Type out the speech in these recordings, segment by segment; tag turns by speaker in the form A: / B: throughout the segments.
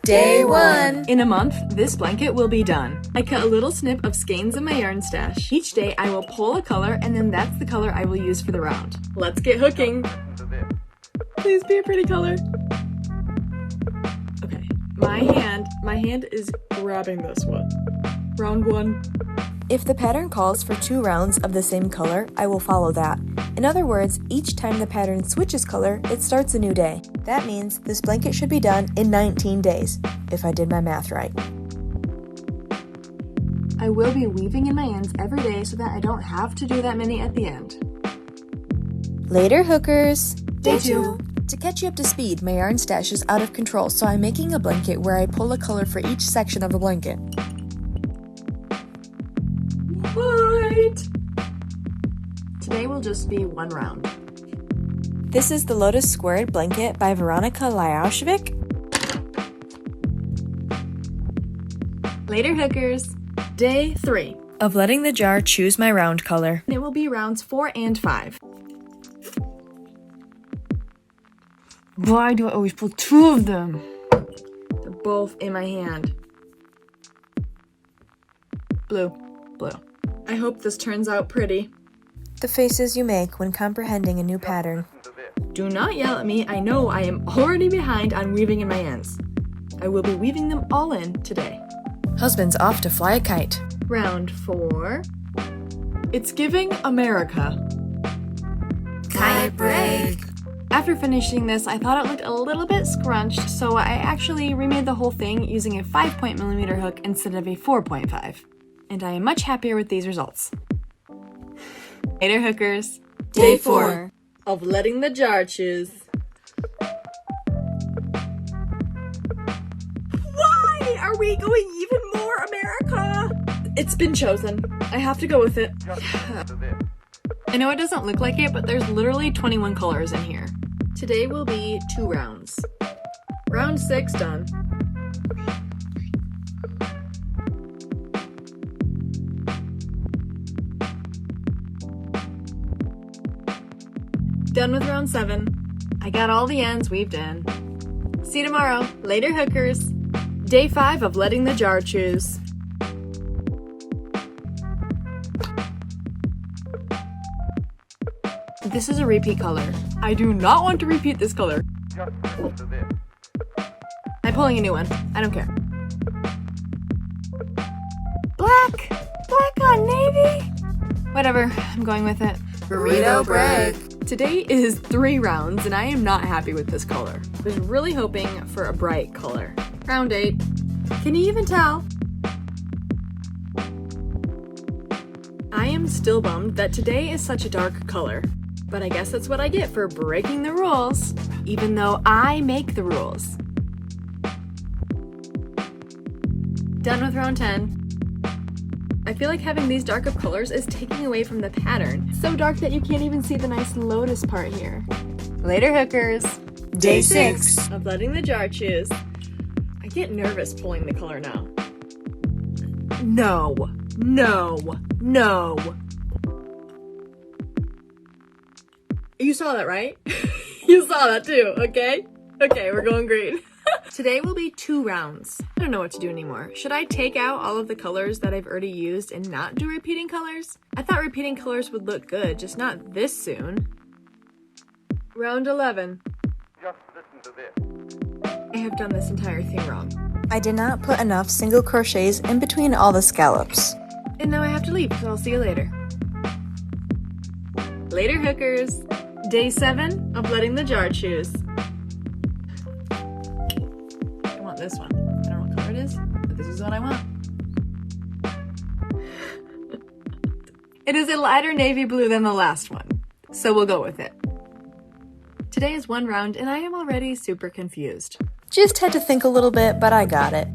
A: Day 1.
B: In a month, this blanket will be done. I cut a little snip of skeins in my yarn stash. Each day I will pull a color and then that's the color I will use for the round. Let's get hooking. Please be a pretty color. Okay, my hand is grabbing this one. Round 1.
A: If the pattern calls for 2 rounds of the same color, I will follow that. In other words, each time the pattern switches color, it starts a new day. That means this blanket should be done in 19 days, if I did my math right.
B: I will be weaving in my ends every day so that I don't have to do that many at the end.
A: Later, hookers!
B: Day 2.
A: To catch you up to speed, my yarn stash is out of control, so I'm making a blanket where I pull a color for each section of a blanket.
B: What? Today will just be 1 round.
A: This is the Lotus Squared Blanket by Veronika Lyaushvik.
B: Later, hookers. Day 3.
A: Of letting the jar choose my round color.
B: It will be rounds 4 and 5. Why do I always pull 2 of them? They're both in my hand. Blue, blue. I hope this turns out pretty.
A: The faces you make when comprehending a new pattern.
B: Do not yell at me. I know I am already behind on weaving in my ends. I will be weaving them all in today.
A: Husband's off to fly a kite.
B: Round 4. It's giving America.
A: Kite break.
B: After finishing this, I thought it looked a little bit scrunched, so I actually remade the whole thing using a 5.mm hook instead of a 4.5. And I am much happier with these results. Later, hookers.
A: Day 4.
B: Of letting the jar choose. Why are we going even more America? It's been chosen. I have to go with it. I know it doesn't look like it, but there's literally 21 colors in here. Today will be 2 rounds. Round 6 done. Done with round 7. I got all the ends weaved in. See you tomorrow. Later, hookers. Day 5 of letting the jar choose. This is a repeat color. I do not want to repeat this color. I'm pulling a new one. I don't care. Black! Black on navy! Whatever, I'm going with it.
A: Burrito break.
B: Today is 3 rounds and I am not happy with this color. I was really hoping for a bright color. Round 8. Can you even tell? I am still bummed that today is such a dark color. But I guess that's what I get for breaking the rules, even though I make the rules. Done with round 10. I feel like having these dark of colors is taking away from the pattern. So dark that you can't even see the nice lotus part here. Later, hookers.
A: Day 6.
B: Of letting the jar choose. I get nervous pulling the color now. No, no, no. You saw that, right? You saw that too, okay? Okay, we're going green. Today will be 2 rounds. I don't know what to do anymore. Should I take out all of the colors that I've already used and not do repeating colors? I thought repeating colors would look good, just not this soon. Round 11.
C: Just listen to this.
B: I have done this entire thing wrong.
A: I did not put enough single crochets in between all the scallops.
B: And now I have to leave, so I'll see you later. Later, hookers. Day 7 of letting the jar choose. I want this one. I don't know what color it is, but this is what I want. It is a lighter navy blue than the last one, so we'll go with it. Today is 1 round and I am already super confused.
A: Just had to think a little bit, but I got it.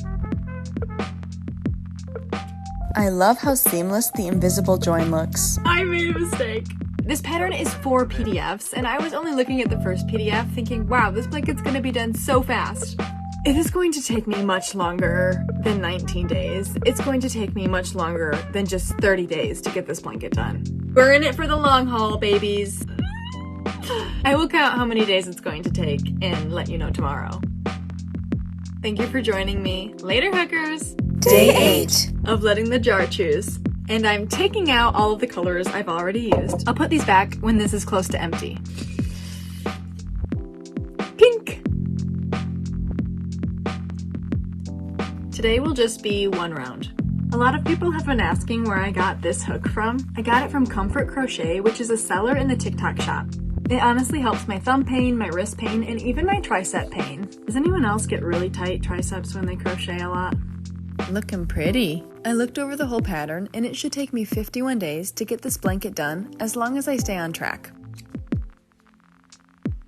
A: I love how seamless the invisible join looks.
B: I made a mistake. This pattern is 4 PDFs, and I was only looking at the first PDF thinking, wow, this blanket's gonna be done so fast. It is going to take me much longer than 19 days. It's going to take me much longer than just 30 days to get this blanket done. We're in it for the long haul, babies. I will count how many days it's going to take and let you know tomorrow. Thank you for joining me. Later, hookers!
A: Day 8
B: of letting the jar choose. And I'm taking out all of the colors I've already used. I'll put these back when this is close to empty. Pink! Today will just be one round. A lot of people have been asking where I got this hook from. I got it from Crochet, which is a seller in the TikTok shop. It honestly helps my thumb pain, my wrist pain, and even my tricep pain. Does anyone else get really tight triceps when they crochet a lot?
A: Looking pretty. I looked over the whole pattern and it should take me 51 days to get this blanket done as long as I stay on track.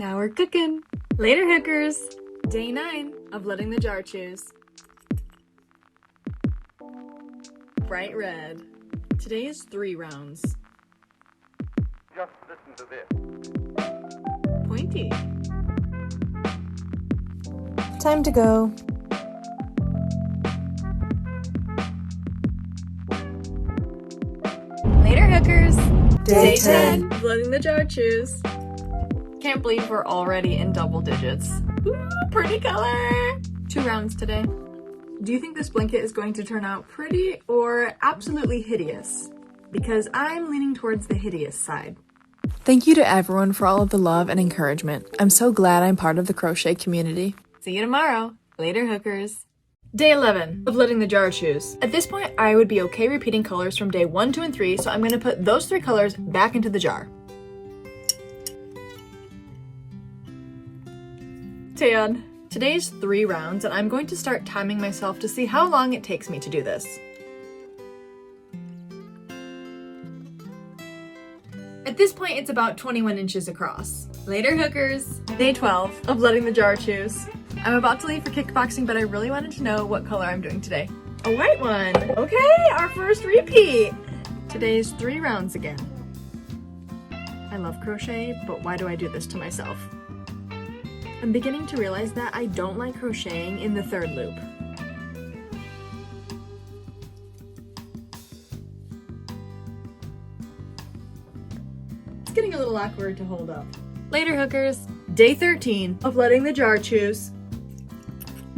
B: Now we're cooking. Later, hookers. Day 9 of letting the jar choose. Bright red. Today is 3 rounds.
C: Just listen to this.
B: Pointy.
A: Time to go.
B: Later, hookers.
A: Day 10
B: of letting the jar choose. Can't believe we're already in double digits. Ooh, pretty color. 2 rounds today. Do you think this blanket is going to turn out pretty or absolutely hideous? Because I'm leaning towards the hideous side.
A: Thank you to everyone for all of the love and encouragement. I'm so glad I'm part of the crochet community.
B: See you tomorrow. Later, hookers. Day 11 of letting the jar choose. At this point, I would be okay repeating colors from day 1, 2, and 3, so I'm going to put those 3 colors back into the jar. Tan. Today's 3 rounds, and I'm going to start timing myself to see how long it takes me to do this. At this point, it's about 21 inches across. Later, hookers. Day 12 of letting the jar choose. I'm about to leave for kickboxing, but I really wanted to know what color I'm doing today. A white one. Okay, our first repeat. Today's 3 rounds again. I love crochet, but why do I do this to myself? I'm beginning to realize that I don't like crocheting in the 3rd loop. It's getting a little awkward to hold up. Later, hookers. Day 13 of letting the jar choose.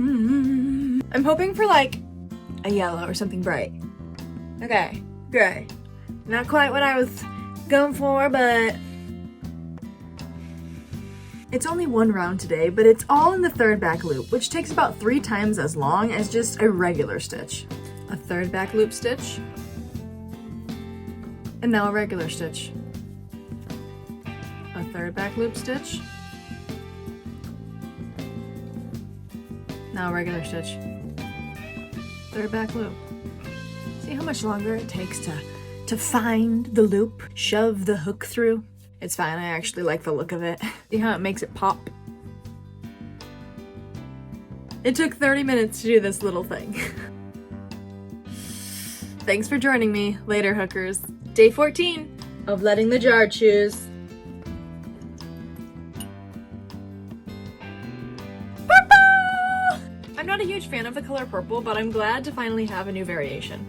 B: I'm hoping for like a yellow or something bright. Okay, gray. Not quite what I was going for, but it's only 1 round today, but it's all in the 3rd back loop, which takes about 3 times as long as just a regular stitch. A 3rd back loop stitch, and now a regular stitch. A 3rd back loop stitch, now a regular stitch. 3rd back loop. See how much longer it takes to find the loop, shove the hook through? It's fine, I actually like the look of it. See how it makes it pop? It took 30 minutes to do this little thing. Thanks for joining me. Later, hookers. Day 14 of letting the jar choose. Purple! I'm not a huge fan of the color purple, but I'm glad to finally have a new variation.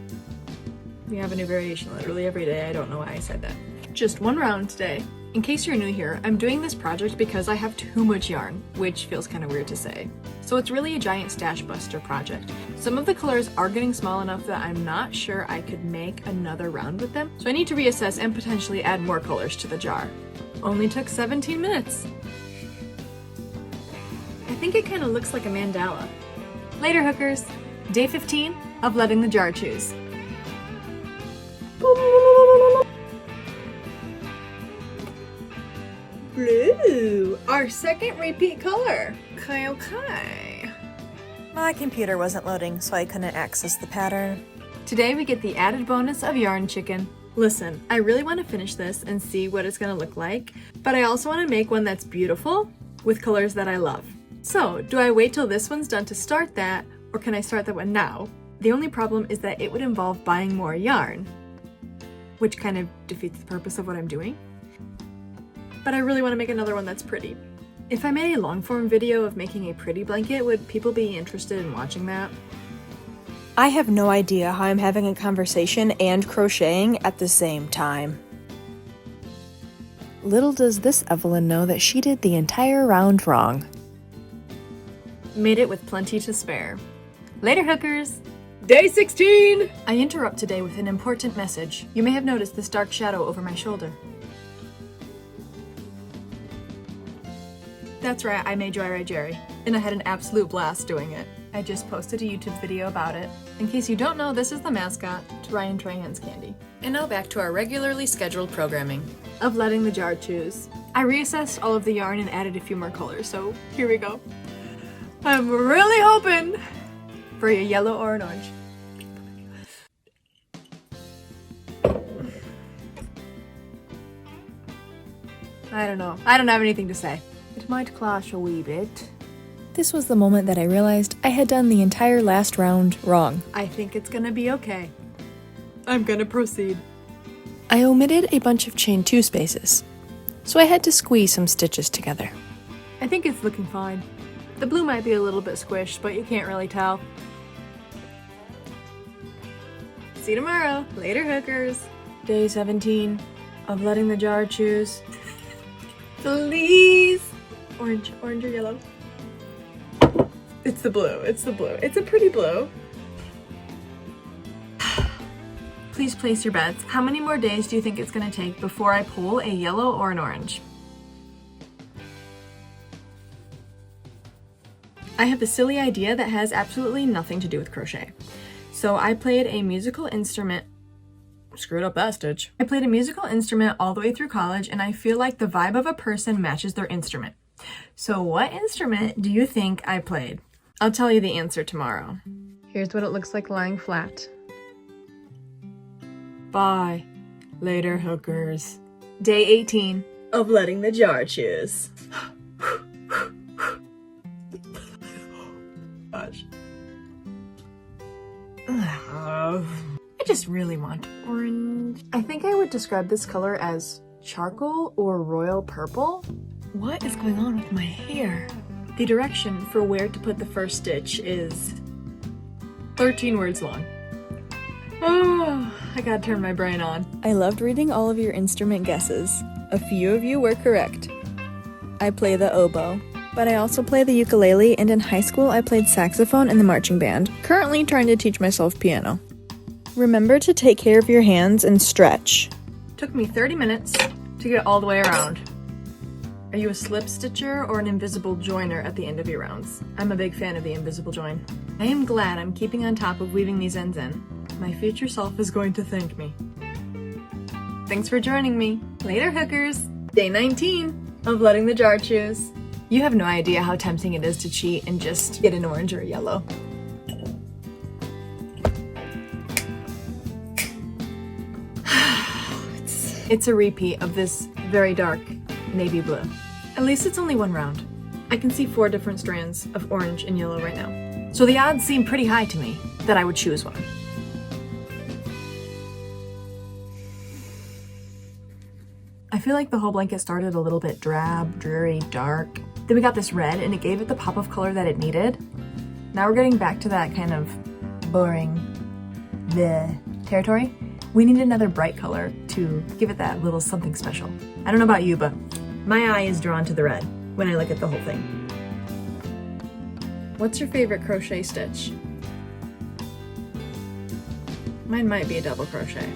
B: We have a new variation literally every day. I don't know why I said that. Just 1 round today. In case you're new here, I'm doing this project because I have too much yarn, which feels kind of weird to say. So it's really a giant stash buster project. Some of the colors are getting small enough that I'm not sure I could make another round with them, so I need to reassess and potentially add more colors to the jar. Only took 17 minutes. I think it kind of looks like a mandala. Later, hookers. Day 15 of letting the jar choose. Blue, our 2nd repeat color. Okay.
A: My computer wasn't loading, so I couldn't access the pattern.
B: Today we get the added bonus of yarn chicken. Listen, I really want to finish this and see what it's going to look like, but I also want to make one that's beautiful with colors that I love. So, do I wait till this one's done to start that, or can I start that one now? The only problem is that it would involve buying more yarn, which kind of defeats the purpose of what I'm doing. But I really want to make another one that's pretty. If I made a long-form video of making a pretty blanket, would people be interested in watching that?
A: I have no idea how I'm having a conversation and crocheting at the same time. Little does this Evelyn know that she did the entire round wrong.
B: Made it with plenty to spare. Later, hookers! Day 16! I interrupt today with an important message. You may have noticed this dark shadow over my shoulder. That's right, I made Dry Ride Jerry, and I had an absolute blast doing it. I just posted a YouTube video about it. In case you don't know, this is the mascot to Ryan Trahan's candy. And now back to our regularly scheduled programming of letting the jar choose. I reassessed all of the yarn and added a few more colors, so here we go. I'm really hoping for a yellow or an orange. I don't know. I don't have anything to say. It might clash a wee bit.
A: This was the moment that I realized I had done the entire last round wrong.
B: I think it's gonna be okay. I'm gonna proceed.
D: I omitted a bunch of chain 2 spaces, so I had to squeeze some stitches together.
B: I think it's looking fine. The blue might be a little bit squished, but you can't really tell. See you tomorrow. Later, hookers. Day 17 of letting the jar choose. Please! Orange or yellow. It's the blue, it's the blue. It's a pretty blue. Please place your bets. How many more days do you think it's gonna take before I pull a yellow or an orange? I have a silly idea that has absolutely nothing to do with crochet. So I played a musical instrument. Screwed up that stitch. I played a musical instrument all the way through college, and I feel like the vibe of a person matches their instrument. So what instrument do you think I played? I'll tell you the answer tomorrow. Here's what it looks like lying flat. Bye. Later, hookers. Day 18 of letting the jar choose. Gosh. I just really want orange. I think I would describe this color as charcoal or royal purple. What is going on with my hair? The direction for where to put the first stitch is 13 words long. Oh, I gotta turn my brain on.
A: I loved reading all of your instrument guesses. A few of you were correct. I play the oboe, but I also play the ukulele, and in high school I played saxophone in the marching band. Currently trying to teach myself piano. Remember to take care of your hands and stretch.
B: Took me 30 minutes to get all the way around. Are you a slip stitcher or an invisible joiner at the end of your rounds? I'm a big fan of the invisible join. I am glad I'm keeping on top of weaving these ends in. My future self is going to thank me. Thanks for joining me. Later, hookers. Day 19 of letting the jar choose. You have no idea how tempting it is to cheat and just get an orange or a yellow. It's a repeat of this very dark navy blue. At least it's only one round. I can see 4 different strands of orange and yellow right now. So the odds seem pretty high to me that I would choose one. I feel like the whole blanket started a little bit drab, dreary, dark. Then we got this red and it gave it the pop of color that it needed. Now we're getting back to that kind of boring bleh territory. We need another bright color to give it that little something special. I don't know about you, but my eye is drawn to the red when I look at the whole thing. What's your favorite crochet stitch? Mine might be a double crochet.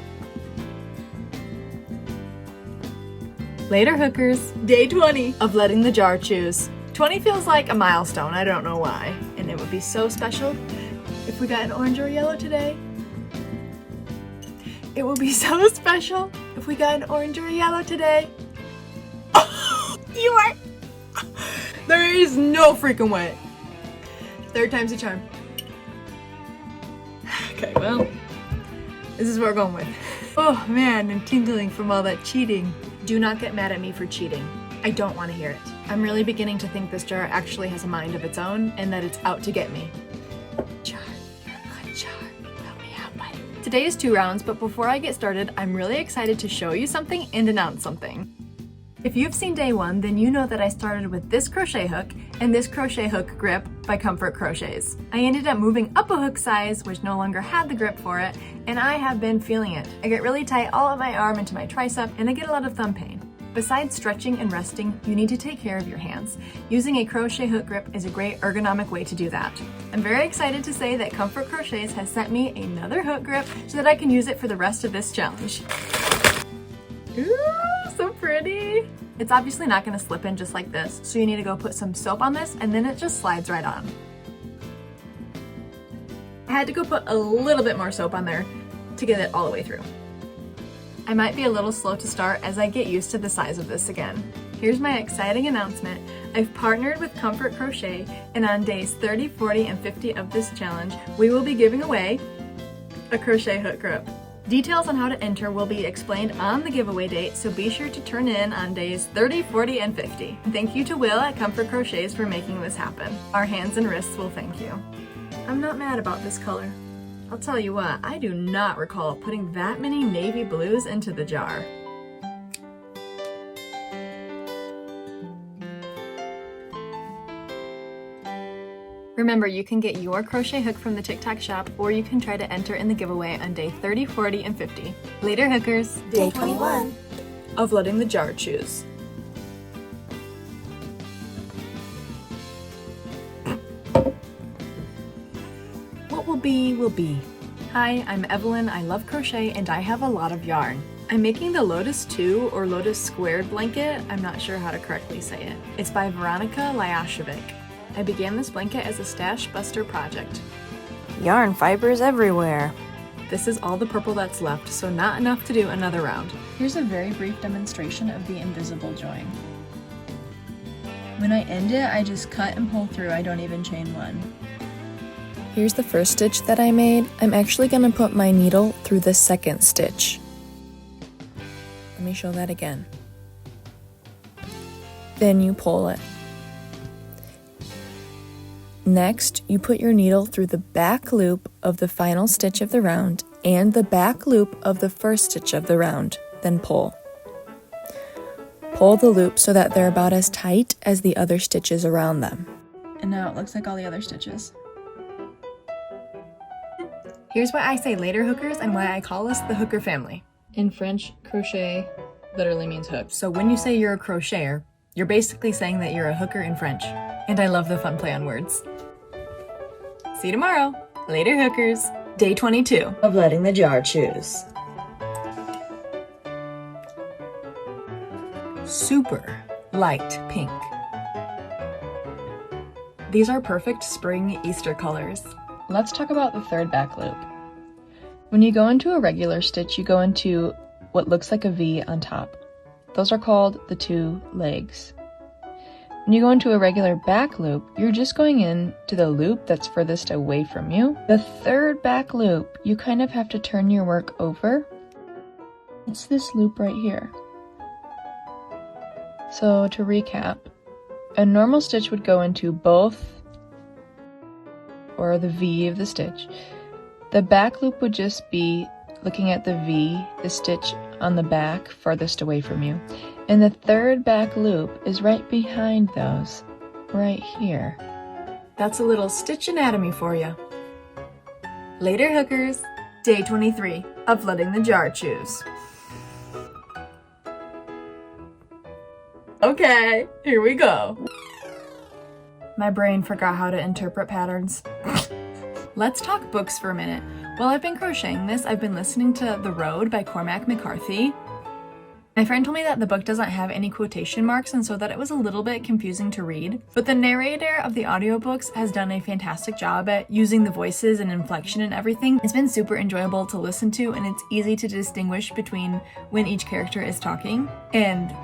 B: Later, hookers. Day 20 of letting the jar choose. 20 feels like a milestone, I don't know why. And it would be so special if we got an orange or yellow today. It would be so special if we got an orange or a yellow today. You are... There is no freaking way. 3rd time's a charm. Okay, well, this is what we're going with. Oh man, I'm tingling from all that cheating. Do not get mad at me for cheating. I don't want to hear it. I'm really beginning to think this jar actually has a mind of its own and that it's out to get me. Jar, you're a good jar. Help me out, buddy. Today is 2 rounds, but before I get started, I'm really excited to show you something and announce something. If you've seen day 1, then you know that I started with this crochet hook and this crochet hook grip by Comfort Crochets. I ended up moving up a hook size, which no longer had the grip for it, and I have been feeling it. I get really tight all of my arm into my tricep, and I get a lot of thumb pain. Besides stretching and resting, you need to take care of your hands. Using a crochet hook grip is a great ergonomic way to do that. I'm very excited to say that Comfort Crochets has sent me another hook grip so that I can use it for the rest of this challenge. Ooh, so pretty! It's obviously not going to slip in just like this, so you need to go put some soap on this and then it just slides right on. I had to go put a little bit more soap on there to get it all the way through. I might be a little slow to start as I get used to the size of this again. Here's my exciting announcement. I've partnered with Comfort Crochet, and on days 30, 40, and 50 of this challenge, we will be giving away a crochet hook grip. Details on how to enter will be explained on the giveaway date, so be sure to turn in on days 30, 40, and 50. Thank you to Will at Comfort Crochets for making this happen. Our hands and wrists will thank you. I'm not mad about this color. I'll tell you what, I do not recall putting that many navy blues into the jar. Remember, you can get your crochet hook from the TikTok shop, or you can try to enter in the giveaway on day 30, 40, and 50. Later, hookers!
A: Day 21
B: of letting the jar choose. What will be, will be. Hi, I'm Evelyn, I love crochet, and I have a lot of yarn. I'm making the Lotus 2 or Lotus squared blanket, I'm not sure how to correctly say it. It's by Veronica Lyashovic. I began this blanket as a stash buster project.
A: Yarn fibers everywhere.
B: This is all the purple that's left, so not enough to do another round. Here's a very brief demonstration of the invisible join. When I end it, I just cut and pull through, I don't even chain one.
D: Here's the first stitch that I made. I'm actually going to put my needle through the second stitch. Let me show that again. Then you pull it. Next, you put your needle through the back loop of the final stitch of the round and the back loop of the first stitch of the round, then pull. Pull the loop so that they're about as tight as the other stitches around them.
B: And now it looks like all the other stitches. Here's why I say later hookers and why I call us the hooker family. In French, crochet literally means hook. So when you say you're a crocheter, you're basically saying that you're a hooker in French. And I love the fun play on words. See you tomorrow. Later, hookers. Day 22 of letting the jar choose. Super light pink. These are perfect spring Easter colors. Let's talk about the third back loop. When you go into a regular stitch, you go into what looks like a V on top. Those are called the two legs. When you go into a regular back loop, you're just going in to the loop that's furthest away from you. The third back loop, you kind of have to turn your work over. It's this loop right here. So to recap, a normal stitch would go into both or the V of the stitch. The back loop would just be looking at the V, the stitch on the back farthest away from you. And the third back loop is right behind those, right here. That's a little stitch anatomy for you. Later, hookers. Day 23 of letting the jar choose. Okay, here we go. My brain forgot how to interpret patterns. Let's talk books for a minute. While I've been crocheting this, I've been listening to The Road by Cormac McCarthy. My friend told me that the book doesn't have any quotation marks, and so that it was a little bit confusing to read. But the narrator of the audiobooks has done a fantastic job at using the voices and inflection and everything. It's been super enjoyable to listen to, and it's easy to distinguish between when each character is talking. And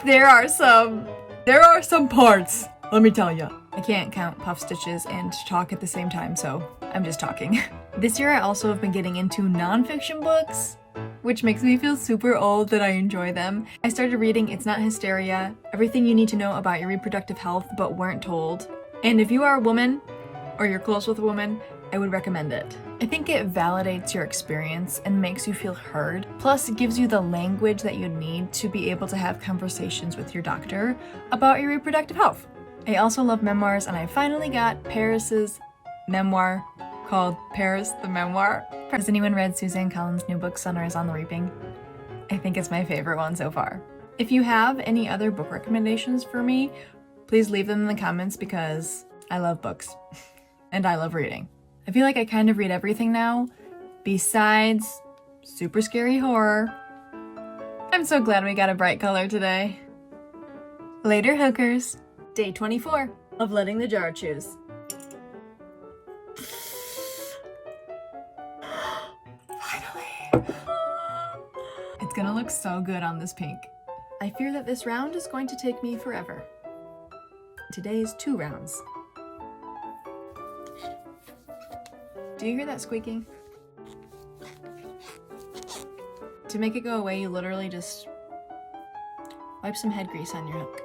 B: there are some parts, let me tell you. I can't count puff stitches and talk at the same time, so I'm just talking. This year I also have been getting into nonfiction books, which makes me feel super old that I enjoy them. I started reading It's Not Hysteria, Everything You Need to Know About Your Reproductive Health But Weren't Told. And if you are a woman, or you're close with a woman, I would recommend it. I think it validates your experience and makes you feel heard. Plus, it gives you the language that you need to be able to have conversations with your doctor about your reproductive health. I also love memoirs, and I finally got Paris's memoir called Paris the Memoir. Has anyone read Suzanne Collins' new book, Sunrise on the Reaping? I think it's my favorite one so far. If you have any other book recommendations for me, please leave them in the comments because I love books and I love reading. I feel like I kind of read everything now, besides super scary horror. I'm so glad we got a bright color today. Later, hookers. Day 24 of letting the jar choose. Finally. It's gonna look so good on this pink. I fear that this round is going to take me forever. Today is 2 rounds. Do you hear that squeaking? To make it go away, you literally just wipe some head grease on your hook.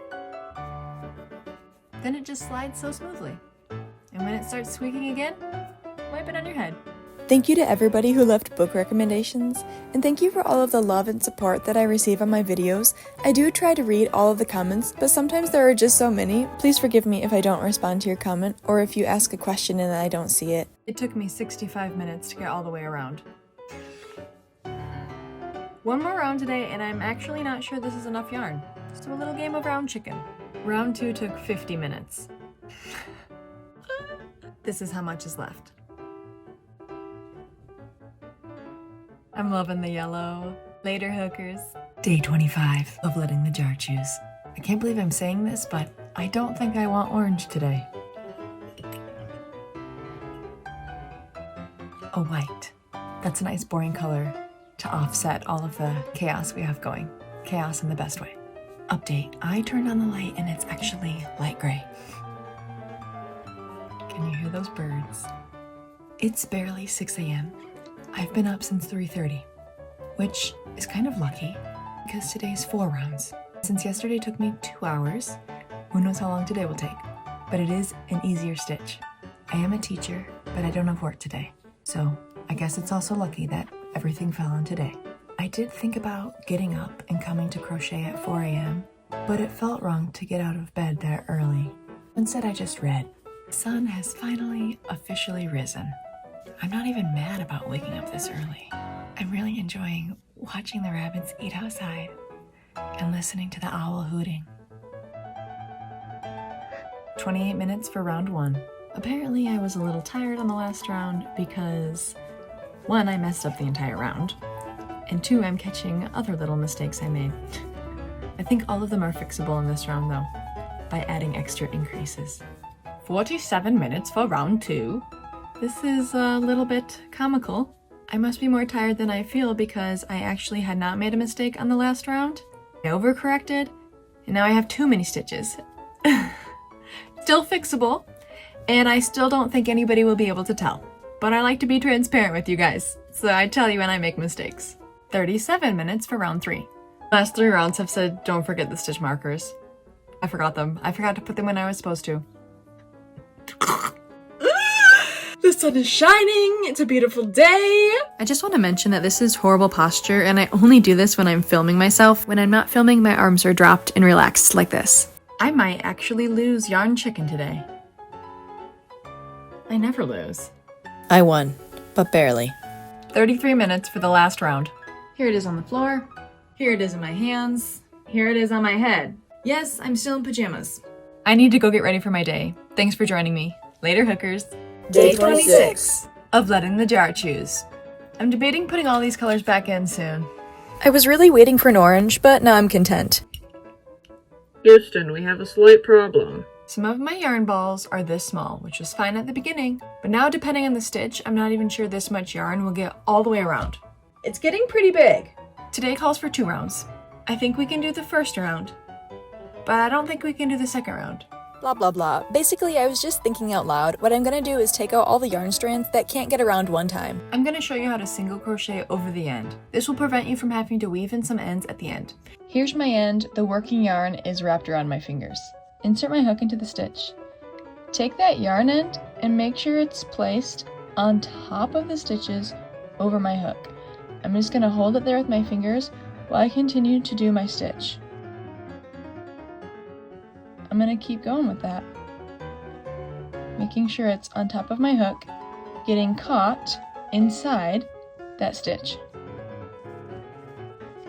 B: Then it just slides so smoothly. And when it starts squeaking again, wipe it on your head.
A: Thank you to everybody who left book recommendations, and thank you for all of the love and support that I receive on my videos. I do try to read all of the comments, but sometimes there are just so many. Please forgive me if I don't respond to your comment, or if you ask a question and I don't see it.
B: It took me 65 minutes to get all the way around. One more round today, and I'm actually not sure this is enough yarn. So a little game of round chicken. Round 2 took 50 minutes. This is how much is left. I'm loving the yellow. Later, hookers. Day 25 of letting the jar choose. I can't believe I'm saying this, but I don't think I want orange today. A white. That's a nice boring color to offset all of the chaos we have going. Chaos in the best way. Update. I turned on the light and it's actually light gray. Can you hear those birds? It's barely 6 a.m. I've been up since 3:30, which is kind of lucky because today's 4 rounds. Since yesterday took me 2 hours, who knows how long today will take, but it is an easier stitch. I am a teacher, but I don't have work today, so I guess it's also lucky that everything fell on today. I did think about getting up and coming to crochet at 4 a.m., but it felt wrong to get out of bed that early. Instead, I just read. The sun has finally officially risen. I'm not even mad about waking up this early. I'm really enjoying watching the rabbits eat outside and listening to the owl hooting. 28 minutes for round 1. Apparently I was a little tired on the last round because 1, I messed up the entire round, and 2, I'm catching other little mistakes I made. I think all of them are fixable in this round though, by adding extra increases. 47 minutes for round 2. This is a little bit comical. I must be more tired than I feel because I actually had not made a mistake on the last round. I overcorrected, and now I have too many stitches. Still fixable, and I still don't think anybody will be able to tell. But I like to be transparent with you guys, so I tell you when I make mistakes. 37 minutes for round 3. Last 3 rounds have said don't forget the stitch markers. I forgot them. I forgot to put them when I was supposed to. The sun is shining, it's a beautiful day.
D: I just want to mention that this is horrible posture, and I only do this when I'm filming myself. When I'm not filming, my arms are dropped and relaxed like this.
B: I might actually lose yarn chicken today. I never lose.
A: I won, but barely.
B: 33 minutes for the last round. Here it is on the floor. Here it is in my hands. Here it is on my head. Yes, I'm still in pajamas. I need to go get ready for my day. Thanks for joining me. Later, hookers.
A: Day 26
B: of letting the jar choose. I'm debating putting all these colors back in soon.
A: I was really waiting for an orange, but now I'm content.
E: Houston, we have a slight problem.
B: Some of my yarn balls are this small, which was fine at the beginning, but now depending on the stitch, I'm not even sure this much yarn will get all the way around. It's getting pretty big. Today calls for 2 rounds. I think we can do the first round, but I don't think we can do the second round.
A: Blah blah blah. Basically, I was just thinking out loud. What I'm gonna do is take out all the yarn strands that can't get around one time.
B: I'm gonna show you how to single crochet over the end. This will prevent you from having to weave in some ends at the end. Here's my end. The working yarn is wrapped around my fingers. Insert my hook into the stitch. Take that yarn end and make sure it's placed on top of the stitches over my hook. I'm just gonna hold it there with my fingers while I continue to do my stitch. I'm gonna keep going with that, making sure it's on top of my hook, getting caught inside that stitch.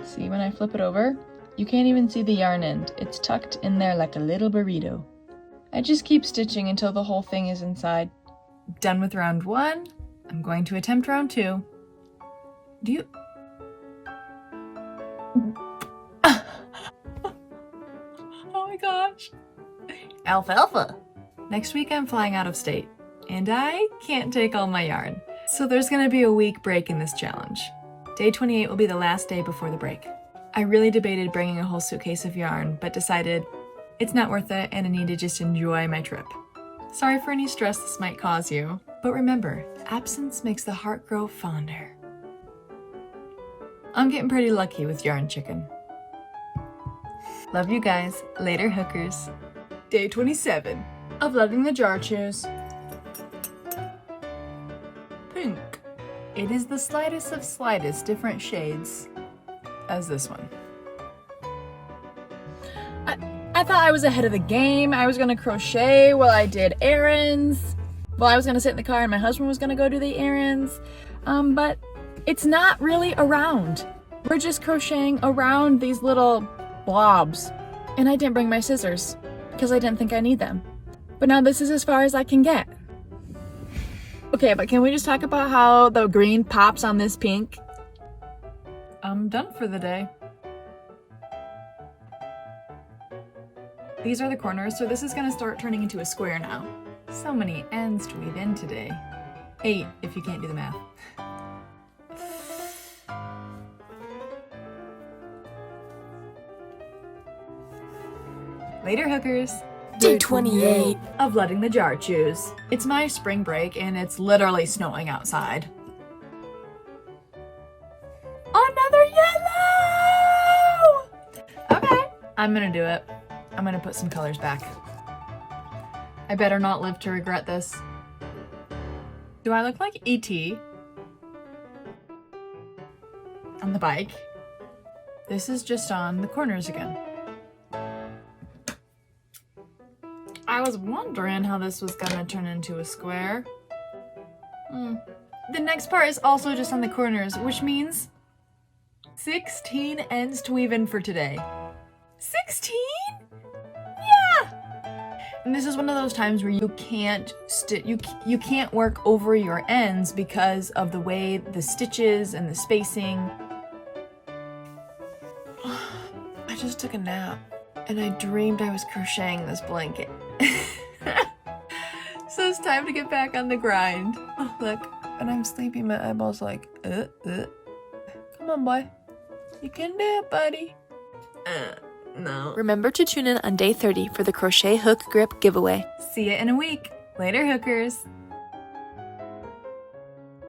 B: See, when I flip it over,
D: You can't even see the yarn end. It's tucked in there like a little burrito. I just keep stitching until the whole thing is inside. Done with round 1. I'm going to attempt round 2. Do you... Oh my gosh. Alfalfa. Next week I'm flying out of state, and I can't take all my yarn. So there's gonna be a week break in this challenge. Day 28 will be the last day before the break. I really debated bringing a whole suitcase of yarn, but decided it's not worth it and I need to just enjoy my trip. Sorry for any stress this might cause you, but remember, absence makes the heart grow fonder. I'm getting pretty lucky with yarn chicken. Love you guys. Later, hookers. Day 27 of letting the jar choose. Pink. It is the slightest of slightest different shades as this one. I thought I was ahead of the game. I was gonna crochet while I did errands. Well, I was gonna sit in the car and my husband was gonna go do the errands. But it's not really around. We're just crocheting around these little blobs. And I didn't bring my scissors because I didn't think I need them. But now this is as far as I can get. Okay, but can we just talk about how the green pops on this pink? I'm done for the day. These are the corners, so this is gonna start turning into a square now. So many ends to weave in today. 8 if you can't do the math. Later, hookers.
A: Day 28
D: of letting the jar choose. It's my spring break and it's literally snowing outside. Another yellow! Okay, I'm gonna do it. I'm gonna put some colors back. I better not live to regret this. Do I look like E.T. on the bike? This is just on the corners again. I was wondering how this was gonna turn into a square. The next part is also just on the corners, which means 16 ends to weave in for today. 16? Yeah! And this is one of those times where you can't you can't work over your ends because of the way the stitches and the spacing. I just took a nap and I dreamed I was crocheting this blanket. So it's time to get back on the grind. Oh, look, and I'm sleepy, my eyeballs like, Come on, boy. You can do it, buddy. No.
A: Remember to tune in on day 30 for the crochet hook grip giveaway.
D: See you in a week. Later, hookers.